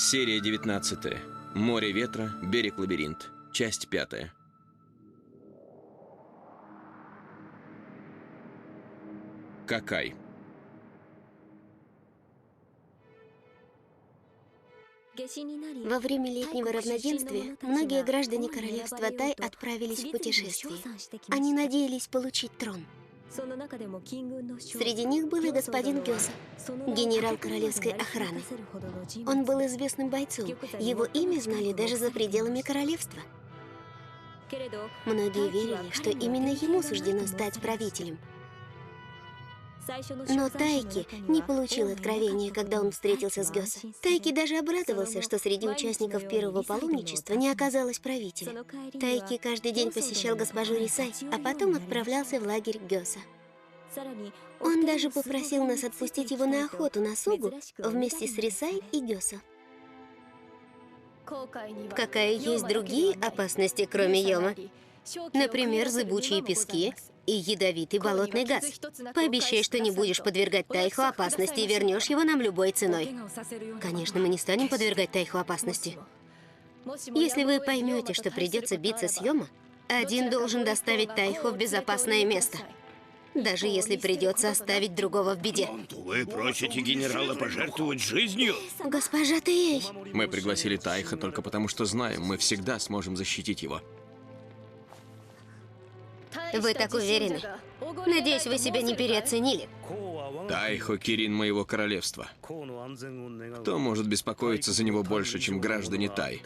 Серия 19. Море ветра, берег лабиринт. Часть 5. Какай. Во время летнего равноденствия многие граждане королевства Тай отправились в путешествие. Они надеялись получить трон. Среди них был и господин Гёса, генерал королевской охраны. Он был известным бойцом, его имя знали даже за пределами королевства. Многие верили, что именно ему суждено стать правителем. Но Тайки не получил откровения, когда он встретился с Гёса. Тайки даже обрадовался, что среди участников первого паломничества не оказалось правителя. Тайки каждый день посещал госпожу Рисай, а потом отправлялся в лагерь Гёса. Он даже попросил нас отпустить его на охоту на Сугу вместе с Рисай и Гёса. Какая есть другие опасности, кроме Йома? Например, зыбучие пески и ядовитый болотный газ. Пообещай, что не будешь подвергать Тайху опасности и вернешь его нам любой ценой. Конечно, мы не станем подвергать Тайху опасности. Если вы поймете, что придется биться с Йома, один должен доставить Тайху в безопасное место. Даже если придется оставить другого в беде. Вы просите генерала пожертвовать жизнью? Госпожа Тей! Мы пригласили Тайха только потому, что знаем, мы всегда сможем защитить его. Вы так уверены? Надеюсь, вы себя не переоценили. Тайхо — Кирин моего королевства. Кто может беспокоиться за него больше, чем граждане Тай?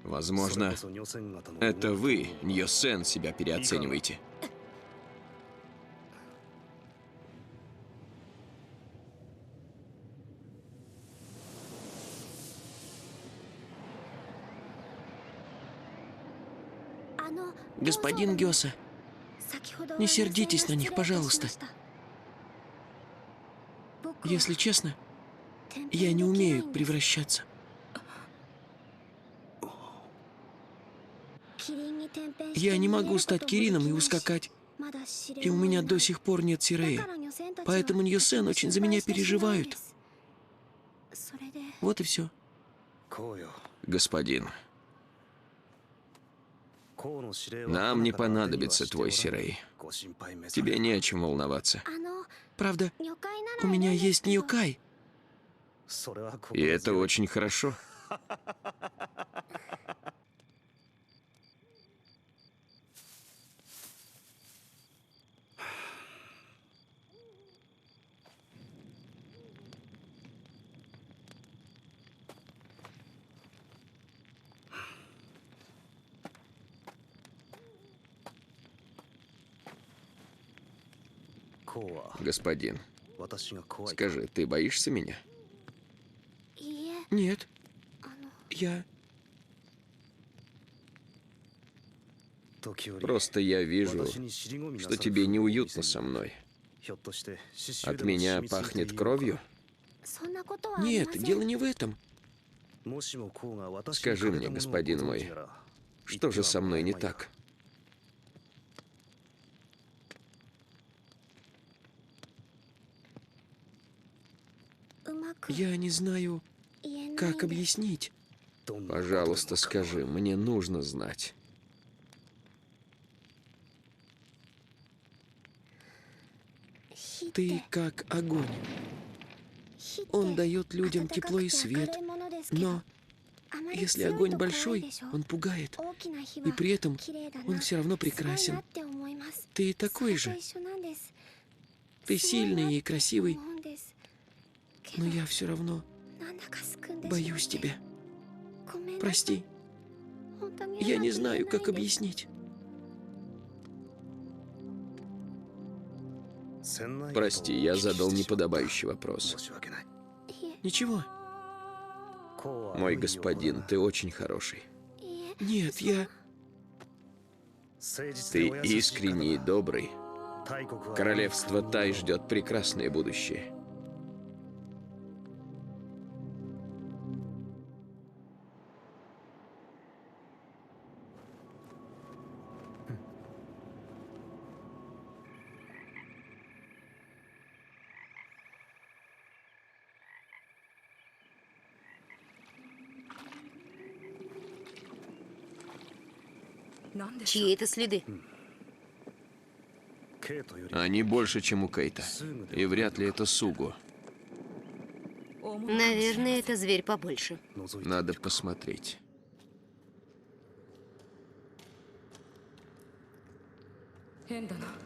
Возможно, это вы, Ньосен, себя переоцениваете. Господин Гёса, не сердитесь на них, пожалуйста. Если честно, я не умею превращаться. Я не могу стать Кирином и ускакать. И у меня до сих пор нет Сирея. Поэтому Ньосен очень за меня переживают. Вот и все. Господин, нам не понадобится твой Сирей. Тебе не о чем волноваться. Правда, у меня есть Ньюкай. И это очень хорошо. Господин, скажи, ты боишься меня? Нет. Просто я вижу, что тебе неуютно со мной. От меня пахнет кровью? Нет, дело не в этом. Скажи мне, господин мой, что же со мной не так? Я не знаю, как объяснить. Пожалуйста, скажи, мне нужно знать. Ты как огонь. Он дает людям тепло и свет, но если огонь большой, он пугает, и при этом он все равно прекрасен. Ты такой же. Ты сильный и красивый, но я все равно боюсь тебя. Прости. Я не знаю, как объяснить. Прости, я задал неподобающий вопрос. Ничего. Мой господин, ты очень хороший. Нет, Ты искренний и добрый. Королевство Тай ждет прекрасное будущее. Чьи это следы? Они больше, чем у Кейта. И вряд ли это Сугу. Наверное, это зверь побольше. Надо посмотреть.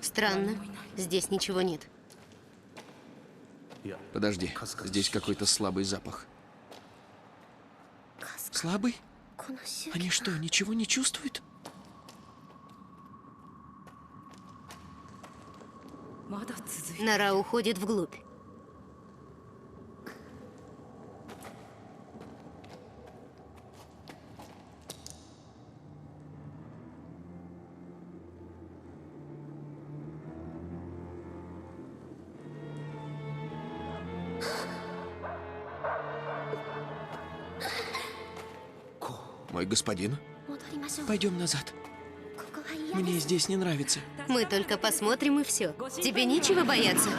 Странно. Здесь ничего нет. Подожди, здесь какой-то слабый запах. Слабый? Они что, ничего не чувствуют? Нора уходит вглубь. Мой господин? Пойдем назад. Мне здесь не нравится. Мы только посмотрим и все. Тебе нечего бояться.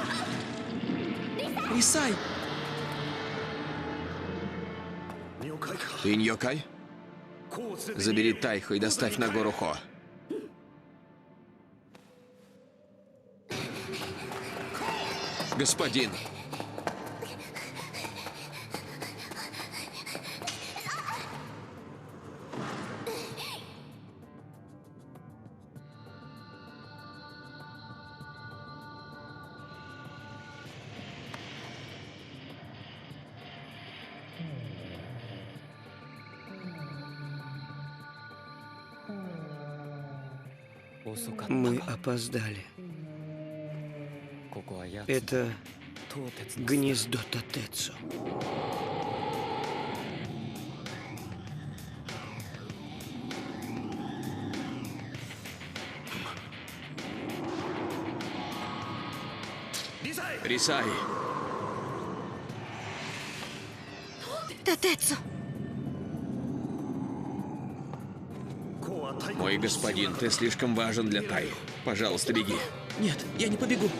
Рисай! Ты Ньокай? Забери Тайхо и доставь на гору Хо. Господин! Мы опоздали. Это гнездо Татецу. Рисай! Татецу! Мой господин, ты слишком важен для Тай. Пожалуйста, беги. Нет, я не побегу.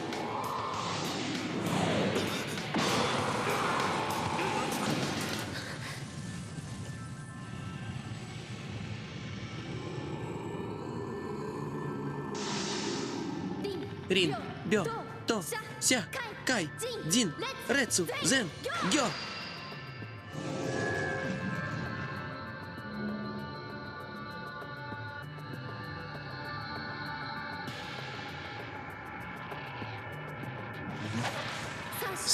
Рин, Бё, То, Ся, Кай, Дин, Рэцу, Зен, Гё.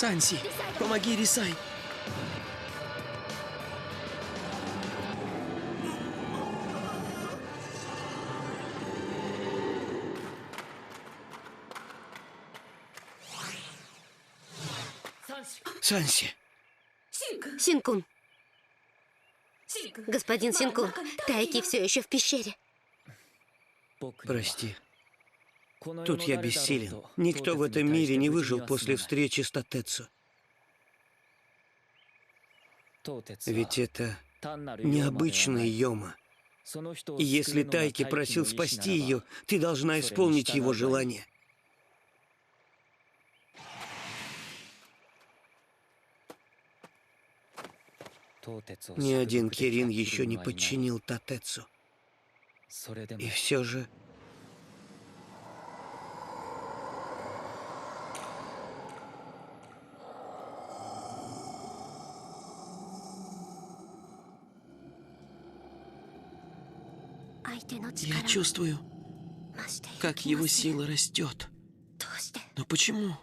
Санси, помоги Рисай. Санси, Синкун. Господин Синкун, Тайки все еще в пещере. прости. Тут я бессилен. Никто в этом мире не выжил после встречи с Татецу. Ведь это необычная Йома. И если Тайки просил спасти ее, ты должна исполнить его желание. Ни один Кирин еще не подчинил Татецу. И все же... Я чувствую, как его сила растет. Но почему?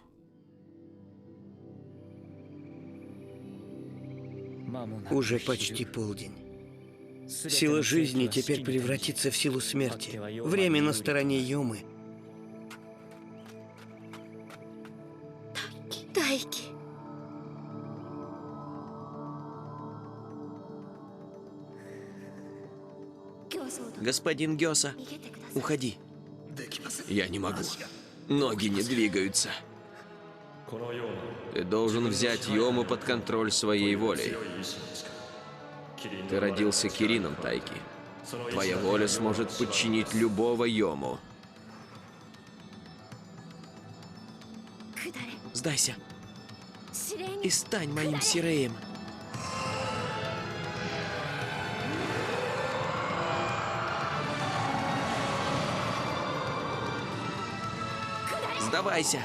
Уже почти полдень. Сила жизни теперь превратится в силу смерти. Время на стороне Йомы. Тайки. Господин Гёса, уходи. Я не могу. Ноги не двигаются. Ты должен взять Йому под контроль своей волей. Ты родился Кирином, Тайки. Твоя воля сможет подчинить любого Йому. Сдайся и стань моим Сиреем. Сдавайся!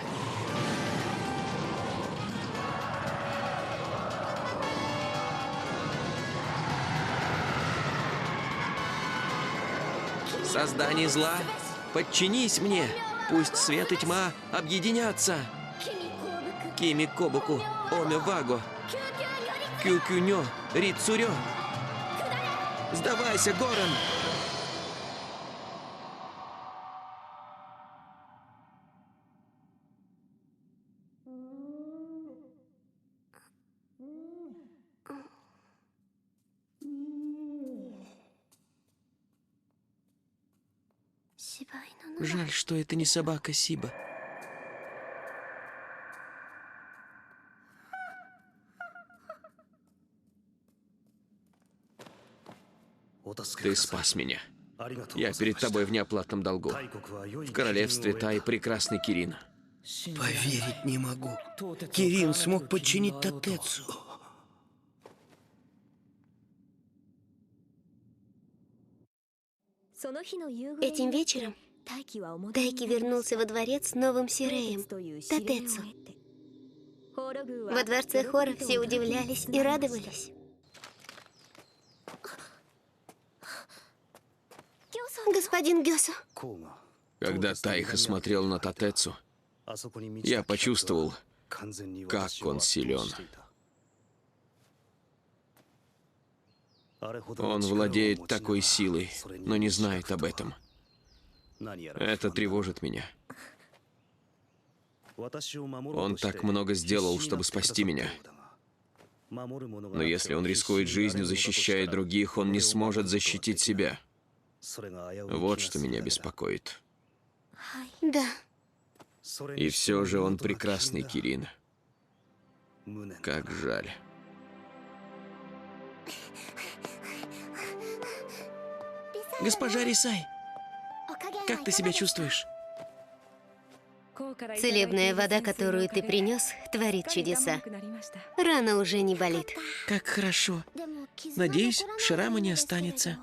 Создание зла, подчинись мне! Пусть свет и тьма объединятся! Кими Кобуку, Оме Ваго, Кю-Кю-Нё, Рицурё! Сдавайся, Горан! Жаль, что это не собака Сиба. Ты спас меня. Я перед тобой в неоплатном долгу. В королевстве Тай прекрасный Кирин. Поверить не могу. Кирин смог подчинить Татецу. Этим вечером Тайки вернулся во дворец с новым Сиреем, Татецу. Во дворце Хора все удивлялись и радовались. Господин Гёсу, Когда Тайха смотрел на Татецу, я почувствовал, как он силен. Он владеет такой силой, но не знает об этом. Это тревожит меня. Он так много сделал, чтобы спасти меня. Но если он рискует жизнью, защищая других, он не сможет защитить себя. Вот что меня беспокоит. да, И все же он прекрасный Кирин. Как жаль. Госпожа Рисай, как ты себя чувствуешь? целебная вода, которую ты принес, творит чудеса. Рана уже не болит. Как хорошо. Надеюсь, шрама не останется.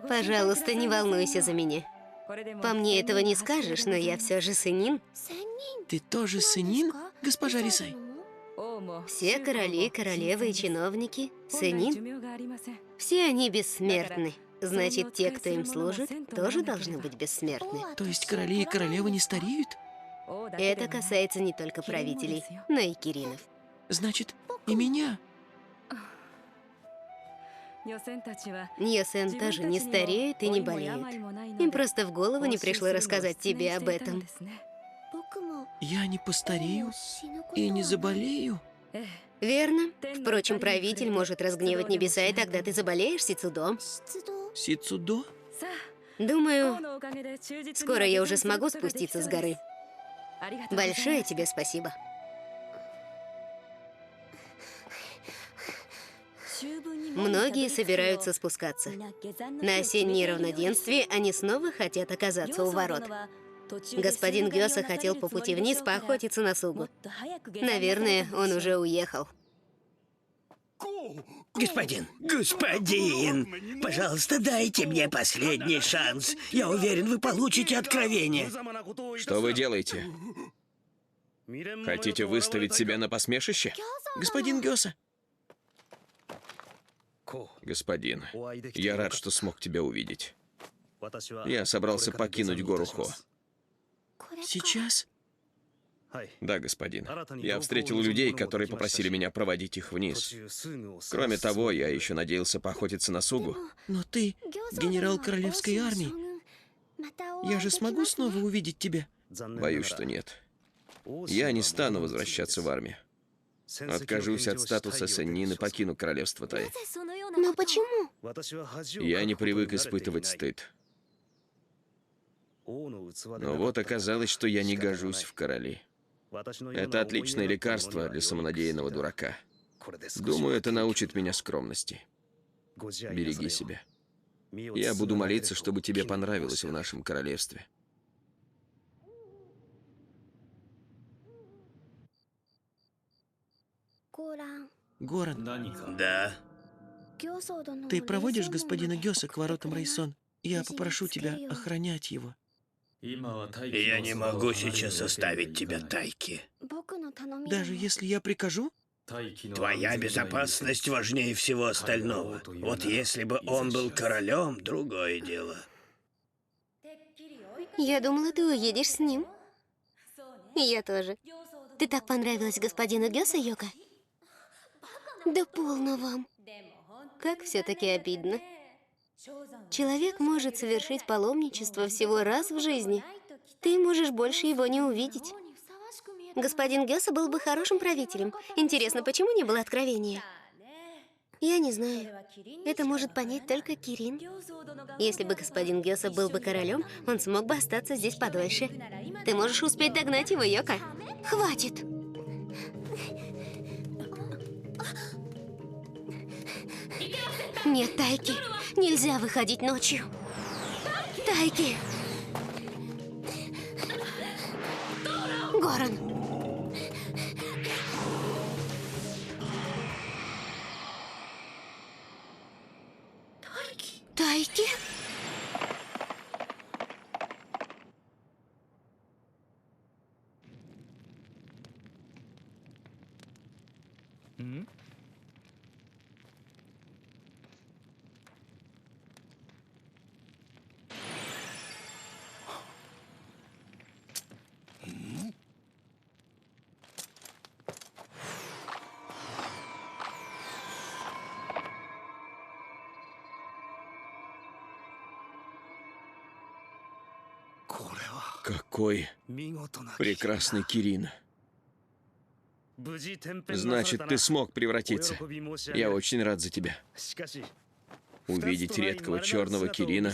Пожалуйста, не волнуйся за меня. По мне этого не скажешь, но я все же сынин. Ты тоже сынин, госпожа Рисай? Все короли, королевы и чиновники сынин. Все они бессмертны. Значит, те, кто им служит, тоже должны быть бессмертны. То есть короли и королевы не стареют? Это касается не только правителей, но и Киринов. Значит, и меня. Ньосен тоже не стареют и не болеют. Им просто в голову не пришло рассказать тебе об этом. Я не постарею и не заболею? Верно. Впрочем, правитель может разгневать небеса, и тогда ты заболеешь, Сицудо. Сицудо? Думаю, скоро я уже смогу спуститься с горы. Большое тебе спасибо. Многие собираются спускаться. На осеннее равноденствие они снова хотят оказаться у ворот. Господин Гёса хотел по пути вниз поохотиться на Сугу. Наверное, он уже уехал. Господин, пожалуйста, дайте мне последний шанс. Я уверен, вы получите откровение. Что вы делаете? Хотите выставить себя на посмешище? Господин Гёса, Господин, я рад, что смог тебя увидеть. Я собрался покинуть гору Хо. сейчас? Да, господин. Я встретил людей, которые попросили меня проводить их вниз. Кроме того, я еще надеялся поохотиться на Сугу. Но ты генерал королевской армии. Я же смогу снова увидеть тебя? Боюсь, что нет. Я не стану возвращаться в армию. Откажусь от статуса сеннин и покину королевство Тай. Но почему? Я не привык испытывать стыд. Но вот оказалось, что я не гожусь в короли. Это отличное лекарство для самонадеянного дурака. Думаю, это научит меня скромности. Береги себя. Я буду молиться, чтобы тебе понравилось в нашем королевстве. Горан, Да. ты проводишь господина Гёса к воротам Райсон? Я попрошу тебя охранять его. Я не могу сейчас оставить тебя, Тайки. Даже если я прикажу? Твоя безопасность важнее всего остального. Вот если бы он был королем, другое дело. Я думала, ты уедешь с ним. Я тоже. Ты так понравилась господину Гёса, Йока? Да полно вам. Как все-таки обидно. Человек может совершить паломничество всего раз в жизни. Ты можешь больше его не увидеть. Господин Гёса был бы хорошим правителем. Интересно, почему не было откровения? Я не знаю. Это может понять только Кирин. Если бы господин Гёса был бы королем, он смог бы остаться здесь подольше. Ты можешь успеть догнать его, Йока? Хватит! Нет, Тайки, нельзя выходить ночью. Тайки! Горан! Тайки? Какой прекрасный Кирин. Значит, ты смог превратиться. Я очень рад за тебя. Увидеть редкого черного Кирина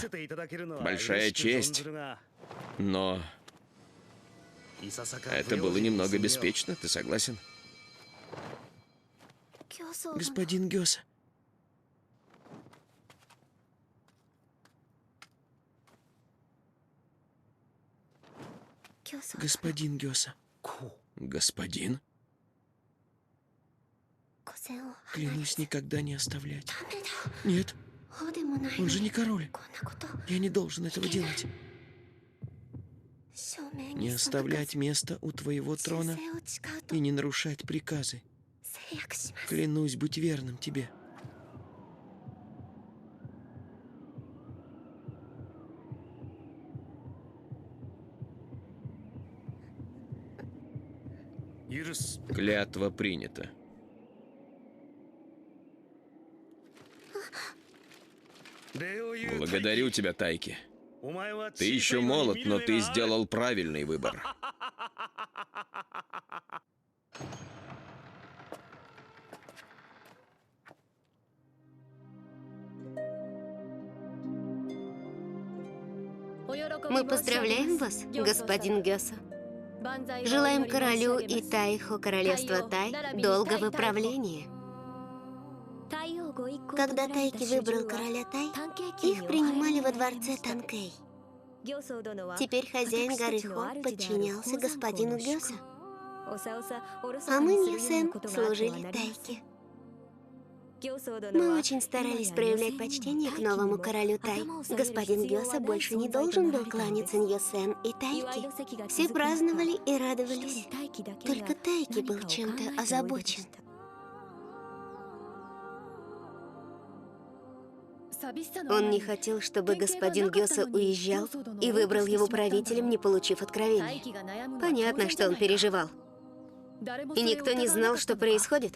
— большая честь. Но это было немного беспечно, ты согласен? Господин Гёса. Господин Гёса. Господин? Клянусь никогда не оставлять. Нет, он же не король. Я не должен этого делать. Не оставлять место у твоего трона и не нарушать приказы. Клянусь быть верным тебе. Клятва принята. Благодарю тебя, Тайки. Ты еще молод, но ты сделал правильный выбор. Мы поздравляем вас, господин Гёса. Желаем королю и Тайхо королевства Тай долгого правления. Когда Тайки выбрал короля Тай, их принимали во дворце Танкэй. Теперь хозяин горы Хо подчинялся господину Гёса. А мы, Ньюсен, служили Тайке. Мы очень старались проявлять почтение к новому королю Тай. Господин Гёса больше не должен был кланяться Ньюсен и Тайке. Все праздновали и радовались. Только Тайки был чем-то озабочен. Он не хотел, чтобы господин Гёса уезжал и выбрал его правителем, не получив откровения. Понятно, что он переживал. И никто не знал, что происходит.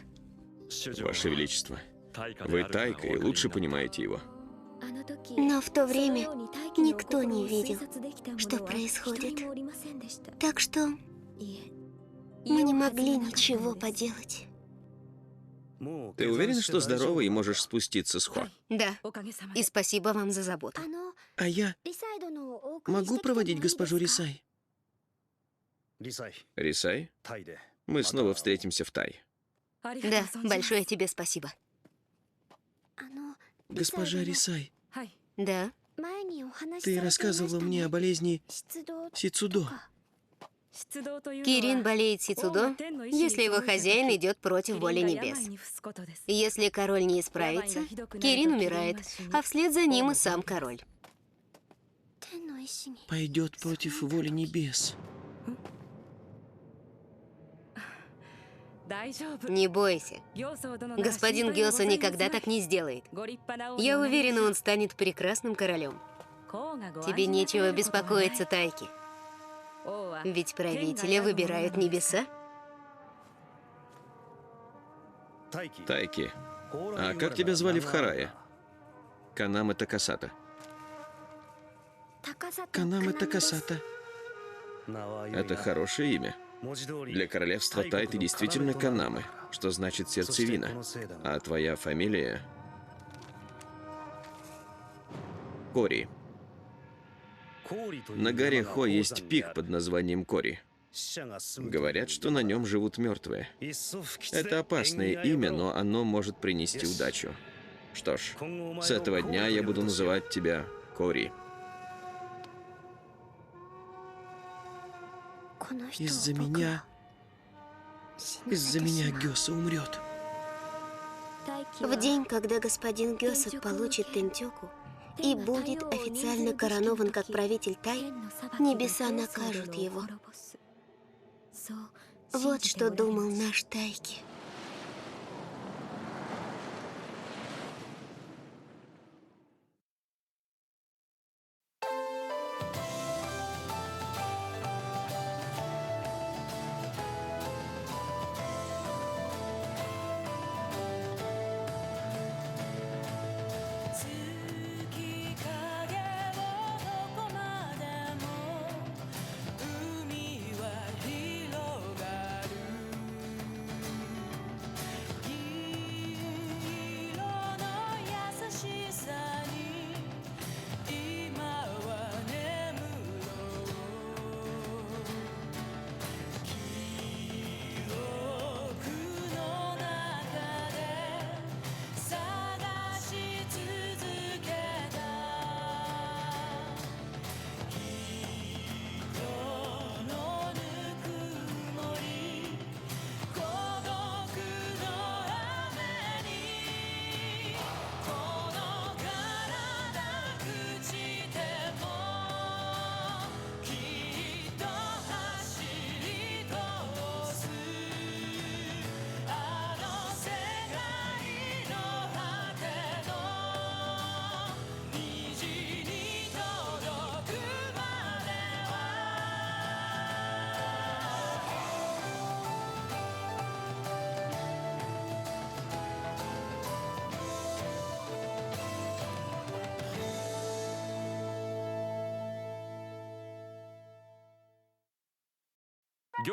Ваше Величество, вы Тайка и лучше понимаете его. Но в то время никто не видел, что происходит. Так что мы не могли ничего поделать. Ты уверен, что здорова и можешь спуститься с Хо? Да. И спасибо вам за заботу. А я могу проводить госпожу Рисай? Рисай? Мы снова встретимся в Тай. Да, большое тебе спасибо. Госпожа Рисай, Да. ты рассказывала мне о болезни Сицудо. Кирин болеет Сицудо, если его хозяин идет против воли небес. Если король не исправится, Кирин умирает, а вслед за ним и сам король. пойдет против воли небес. Не бойся. Господин Гёсо никогда так не сделает. Я уверена, он станет прекрасным королем. Тебе нечего беспокоиться, Тайки. Ведь правителя выбирают небеса. Тайки, а как тебя звали в Харае? Канаме Такасата. Канаме Такасата. Это хорошее имя. Для королевства Тай ты действительно Канаме, что значит сердцевина. А твоя фамилия... Кори. На горе Хо есть пик под названием Кори. Говорят, что на нем живут мертвые. Это опасное имя, но оно может принести удачу. Что ж, с этого дня я буду называть тебя Кори. Из-за меня Гёсо умрет. В день, когда господин Гёсо получит Тентёку и будет официально коронован как правитель Тай, небеса накажут его. Вот что думал наш Тайки.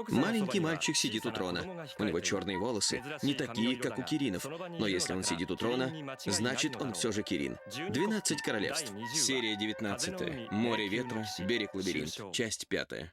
Маленький мальчик сидит у трона. У него черные волосы, не такие, как у Киринов. Но если он сидит у трона, значит, он все же Кирин. 12 королевств. Серия 19. Море ветра, берег лабиринт. Часть 5.